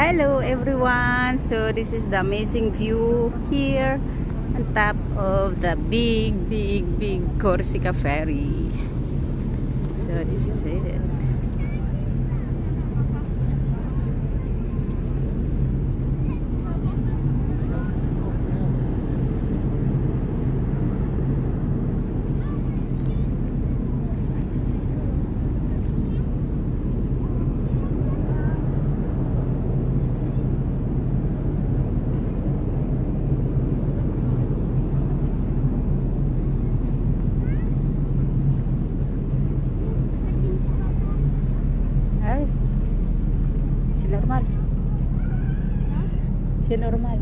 Hello everyone, so this is the amazing view here on top of the big Corsica ferry. So this is it. Ay, si normal. Si normal.